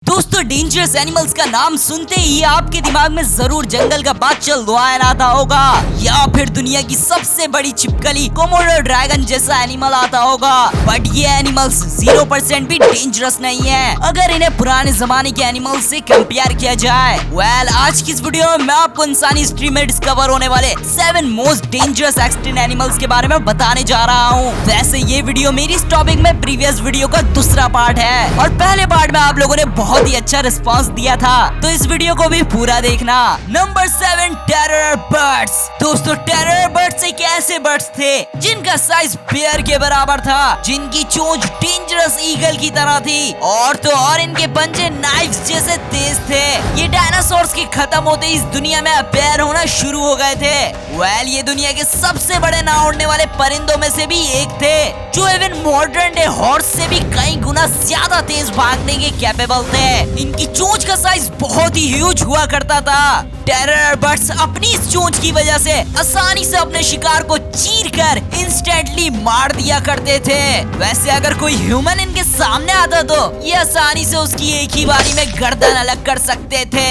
दोस्तों dangerous animals का नाम सुनते ही आपके दिमाग में जरूर जंगल का बादशाह लायन आता होगा या फिर दुनिया की सबसे बड़ी छिपकली कोमोडो ड्रैगन जैसा एनिमल आता होगा। बट ये एनिमल्स 0% भी डेंजरस नहीं है अगर इन्हें पुराने जमाने के एनिमल्स से कंपेयर किया जाए। आज की इस वीडियो में मैं आपको इंसानी हिस्ट्री में डिस्कवर होने वाले 7 मोस्ट डेंजरस एक्सटिंक्ट एनिमल्स के बारे में बताने जा रहा हूँ। वैसे ये वीडियो मेरी इस टॉपिक में प्रीवियस वीडियो का दूसरा पार्ट है और पहले पार्ट में आप लोगों ने बहुत ही अच्छा रिस्पांस दिया था, तो इस वीडियो को भी पूरा देखना। Number 7 terror birds. दोस्तों टेरर बर्ड्स एक ऐसे बर्ड्स थे जिनका साइज बेयर के बराबर था, जिनकी चोंच डेंजरस ईगल की तरह थी और तो और इनके पंजे नाइफ्स जैसे तेज थे। ये डायनासोर्स के खत्म होते इस दुनिया में अपेयर होना शुरू हो गए थे। ये दुनिया के सबसे बड़े ना उड़ने वाले परिंदों में से भी एक थे, जो इवन मॉडर्न डे हॉर्स से भी कई गुना ज्यादा तेज भागने के कैपेबल थे। इनकी चोंच का साइज बहुत ही ह्यूज हुआ करता था। टेरर बर्ड्स अपनी इस चोंच की वजह से आसानी से अपने शिकार को चीरकर इंस्टेंटली मार दिया करते थे। वैसे अगर कोई ह्यूमन इनके सामने आता तो ये आसानी से उसकी एक ही बारी में गर्दन अलग कर सकते थे।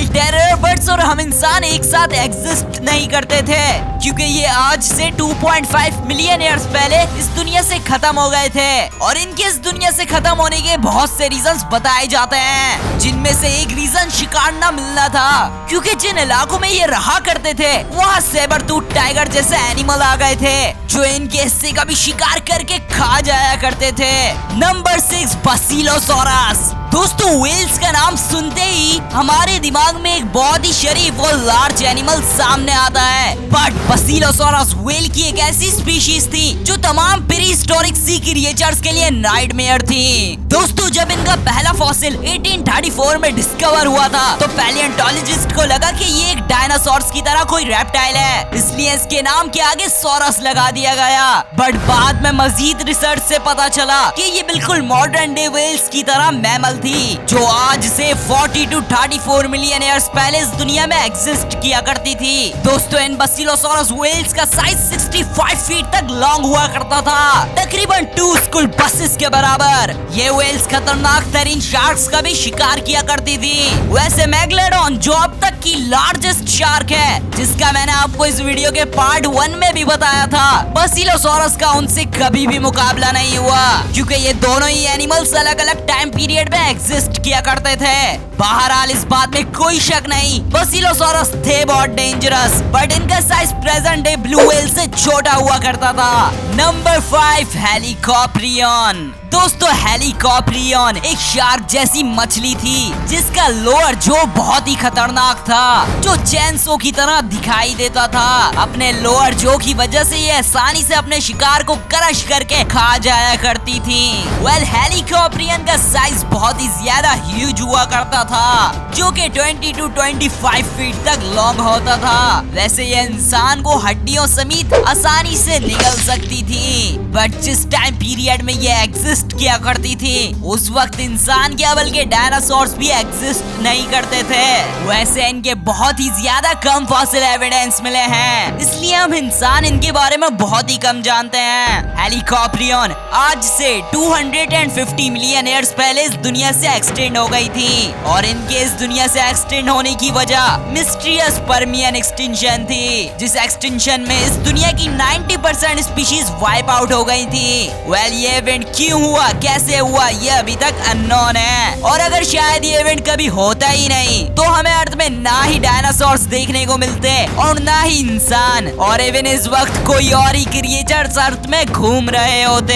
टेरर बर्ड्स और हम इंसान एक साथ एग्जिस्ट नहीं करते थे, क्योंकि ये आज से 2.5 मिलियन ईयर्स पहले इस दुनिया से खत्म हो गए थे और इनके इस दुनिया से खत्म होने के बहुत से रीजंस बताए जाते हैं, जिनमें से एक रीजन शिकार न मिलना था, क्योंकि जिन इलाकों में ये रहा करते थे वहाँ सेबर टूथ टाइगर जैसे एनिमल आ गए थे जो इनके हिस्से का भी शिकार करके खा जाया करते थे। नंबर 6 बसिलोसॉरस। दोस्तों व्हेल्स का नाम सुनते ही हमारे दिमाग में एक बहुत ही शरीफ और लार्ज एनिमल सामने आता है, बट बसिलोसॉरस व्हेल की एक ऐसी स्पीशीज थी जो तमाम प्रीहिस्टोरिक सी क्रिएचर्स के लिए नाइटमेयर थी। दोस्तों जब इनका पहला फॉसिल 1834 में डिस्कवर हुआ था तो पैलियोंटोलॉजिस्ट को लगा कि ये एक डायनासोर्स की तरह कोई रेप्टाइल है, इसलिए इसके नाम के आगे सॉरस लगा दिया गया। बट बाद में मजीद रिसर्च से पता चला कि ये बिल्कुल मॉडर्न डे व्हेल्स की तरह मैमल थी, जो आज से 40 to 34 मिलियन ईयर्स पहले इस दुनिया में एग्जिस्ट किया करती थी। दोस्तों इन बसिलोसॉरस व्हेल्स का साइज 65 फीट तक लॉन्ग हुआ करता था, तकरीबन 2 स्कूल बसेस के बराबर। ये व्हेल्स खतरनाक तरीन शार्क्स का भी शिकार किया करती थी। वैसे मैगलेडोन जो अब तक की लार्जेस्ट शार्क है, जिसका मैंने आपको इस वीडियो के पार्ट 1 में भी बताया था, बसिलोसॉरस का उनसे कभी भी मुकाबला नहीं हुआ, क्योंकि ये दोनों ही एनिमल्स अलग अलग टाइम पीरियड में एग्जिस्ट किया करते थे। बहरहाल इस बात में कोई शक नहीं, बसिलोसॉरस थे बहुत डेंजरस, बट इनका size present day blue whale से छोटा हुआ करता था। नंबर 5 हेलिकॉप्टरियन। दोस्तों हेलिकॉप्टरियन एक शार्क जैसी मछली थी जिसका लोअर जो बहुत ही खतरनाक था, जो चेनसो की तरह दिखाई देता था। अपने लोअर जो की वजह से ये आसानी से अपने शिकार को क्रश करके खा जाया करती थी। हेलिकॉप्टरियन का साइज बहुत ही ज्यादा ह्यूज हुआ करता था, जो कि 20 to 25 फीट तक लॉन्ग होता था। वैसे ये इंसान को हड्डियों समेत आसानी से निगल सकती थी, बट जिस टाइम पीरियड में ये एग्जिस्ट किया करती थी उस वक्त इंसान क्या बल्कि डायनासोर्स भी एग्जिस्ट नहीं करते थे। वैसे इनके बहुत ही ज्यादा कम फॉसिल एविडेंस मिले हैं, इसलिए हम इंसान इनके बारे में बहुत ही कम जानते हैं। हेलिकॉप्टरियन आज से 250 मिलियन ईयर्स पहले इस दुनिया से एक्सटेंड हो गई थी और इनके इस दुनिया से एक्सटेंड होने की वजह मिस्टीरियस परमियन एक्सटिंक्शन थी, जिस एक्सटिंक्शन में इस दुनिया की 90% स्पीशीज वाइप आउट हो गई थी। ये इवेंट क्यों हुआ, कैसे हुआ, ये अभी तक अननोन है, और अगर शायद ये इवेंट कभी होता ही नहीं तो हमें अर्थ में ना ही डायनासोर्स देखने को मिलते और ना ही इंसान, और इवन इस वक्त कोई और ही क्रिएचर्स अर्थ में घूम रहे होते।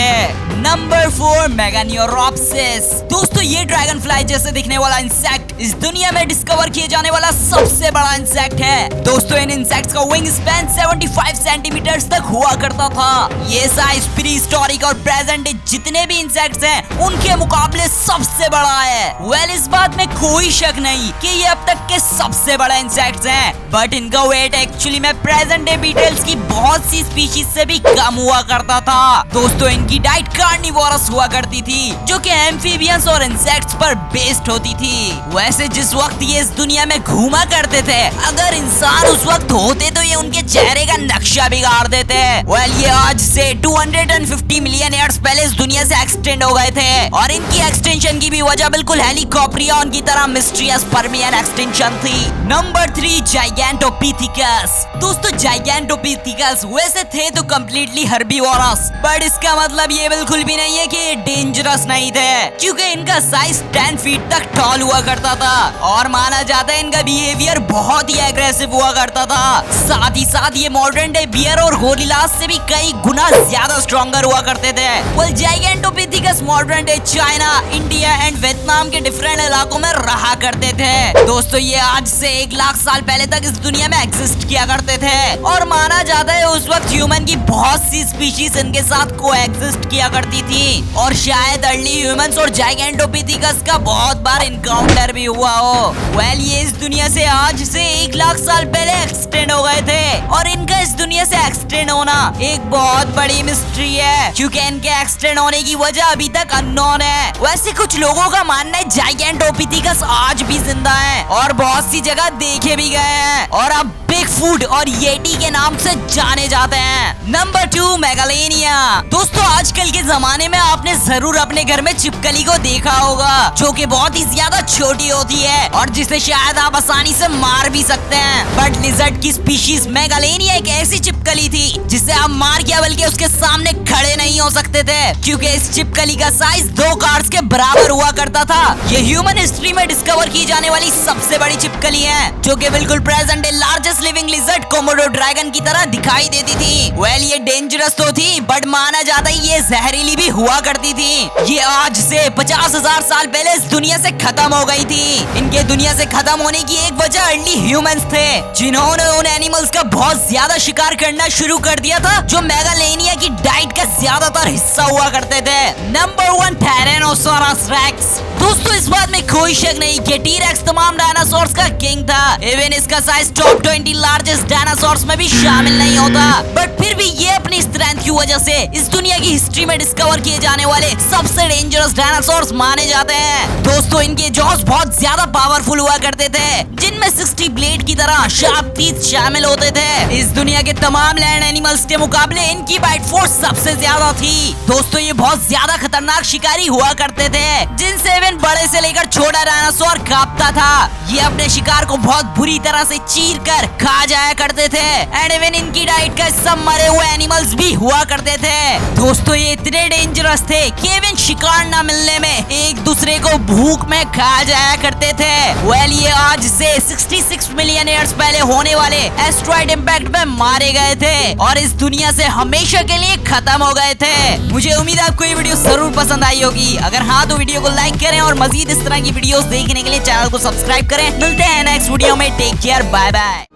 नंबर 4 मेगानियोरॉप्सिस। दोस्तों ये ड्रैगन फ्लाई जैसे दिखने वाला इंसेक्ट इस दुनिया में डिस्कवर किए जाने वाला सबसे बड़ा इंसेक्ट है। दोस्तों इन इंसेक्ट्स का विंग स्पैन 75 सेंटीमीटर तक हुआ करता था। ये साइज प्रीहिस्टोरिक और प्रेजेंट डे जितने भी इंसेक्ट्स हैं उनके मुकाबले सबसे बड़ा है। इस बात में कोई शक नहीं कि ये अब तक के सबसे बड़ा इंसेक्ट्स हैं, बट इनका वेट एक्चुअली में प्रेजेंट डे बीटल्स की बहुत सी स्पीशीज से भी कम हुआ करता था। दोस्तों इनकी डाइट कार्निवोरस हुआ करती थी, जो कि एम्फीबियंस और इंसेक्ट्स पर बेस्ड होती थी। वैसे जिस वक्त ये इस दुनिया में घूमा करते थे, अगर इंसान उस वक्त होते तो ये उनके चेहरे का नक्शा बिगाड़ देते। वेल ये आज से 250 मिलियन ईयर्स पहले इस दुनिया से एक्सटेंड हो गए थे और इनकी एक्सटेंशन की भी वजह बिल्कुल हेलिकॉप्टरियन की तरह मिस्टीरियस परमियन एक्सटेंशन थी। नंबर 3 जाइगेंटोपिथेकस। दोस्तों जाइगेंटोपिथेकस वैसे थे तो कम्प्लीटली हर्बीवोरस, बट इसका मतलब ये बिल्कुल भी नहीं है कि ये डेंजरस नहीं थे, क्योंकि इनका साइज 10 फीट तक टॉल हुआ करता था और माना जाता है इनका बिहेवियर बहुत ही एग्रेसिव हुआ करता था। साथ ही साथ ये मॉडर्न डे बियर और गोरिल्लास से भी कई गुना ज्यादा स्ट्रॉन्गर हुआ करते थे। Well Gigantopithecus modern day China, India and Vietnam के डिफरेंट इलाकों में रहा करते थे। दोस्तों ये आज से 1 लाख साल पहले तक इस दुनिया में एग्जिस्ट किया करते थे और माना जाता है उस वक्त ह्यूमन की बहुत सी स्पीशीज इनके साथ को एग्जिस्ट किया करती थी और शायद अर्ली ह्यूमंस और जाइगेंटोपिथेकस का बहुत बार इनकाउंटर भी हुआ हो। वेल ये इस दुनिया से आज से 1 लाख साल पहले एक्सटेंड हो गए थे और इनका इस दुनिया से एक्सटेंड होना एक बहुत बड़ी मिस्ट्री है, क्योंकि इनके एक्सटेंड होने की वजह अभी तक अननोन है। वैसे कुछ लोगों का मानना है जाइगेंटोपिथेकस आज भी जिंदा है और बहुत सी जगह देखे भी गए हैं और अब बिगफुट और येटी के नाम से जाने जाते हैं। Number 2 megalania. दोस्तों आजकल के जमाने में आपने जरूर अपने घर में छिपकली को देखा होगा, जो कि बहुत ही ज्यादा छोटी होती है और जिसे शायद आप आसानी से मार भी सकते हैं। बट लिजर्ड की स्पीशीज मेगालेनिया एक ऐसी छिपकली थी जिसे आप मार किया बल्कि उसके सामने खड़े नहीं हो सकते थे, क्योंकि इस छिपकली का साइज 2 कार्स के बराबर हुआ करता था। ये ह्यूमन हिस्ट्री में डिस्कवर की जाने वाली सबसे बड़ी छिपकली है, जो कि बिल्कुल present day largest living lizard Komodo dragon की तरह दिखाई देती थी। वेल ये डेंजरस तो थी, बट माना जाता है ये जहरीली भी हुआ करती थी। ये आज से 50,000 साल पहले इस दुनिया से खत्म हो गई थी। इनके दुनिया से खत्म होने की एक वजह अर्ली ह्यूमंस थे, जिन्होंने उन एनिमल्स का बहुत ज्यादा शिकार करना शुरू कर दिया था जो मेगालेनिया की डाइट का ज्यादातर हिस्सा हुआ करते थे। Number 1 Tyrannosaurus rex. दोस्तों इस बात में कोई शक नहीं कि टी-रेक्स तमाम डायनासोर्स का किंग था। इवन इसका साइज टॉप 20 लार्जेस्ट डायनासोर्स में भी शामिल नहीं होता, बट फिर भी ये अपनी स्ट्रेंथ की वजह से इस दुनिया की हिस्ट्री में डिस्कवर किए जाने वाले सबसे डेंजरस डायनासोर्स माने जाते हैं। दोस्तों इनके जॉस बहुत ज्यादा पावरफुल हुआ करते थे, जिनमें 60 ब्लेड की तरह शार्प टीथ शामिल होते थे। इस दुनिया के तमाम लैंड एनिमल्स के मुकाबले इनकी बाइट फोर्स सबसे ज्यादा थी। दोस्तों ये बहुत ज्यादा खतरनाक शिकारी हुआ करते थे, जिनसे इवन बड़े से लेकर छोटा डायनासोर कांपता था। ये अपने शिकार को बहुत बुरी तरह से चीर कर खा जाया करते थे एंड इवन इनकी डाइट का सब मरे हुए एनिमल्स भी हुआ करते थे। दोस्तों ये इतने डेंजरस थे कि इवन शिकार न मिलने में एक दूसरे को भूख में खा जाया करते थे। वेल ये आज से 66 मिलियन ईयर्स पहले होने वाले एस्ट्रॉइड इंपैक्ट में मारे गए थे और इस दुनिया से हमेशा के लिए खत्म हो गए थे। मुझे उम्मीद है आपको ये वीडियो जरूर पसंद आई होगी। अगर हाँ तो वीडियो को लाइक करें और मजीद इस तरह की वीडियोस देखने के लिए चैनल को सब्सक्राइब करें। मिलते हैं नेक्स्ट वीडियो में। Take care, bye bye.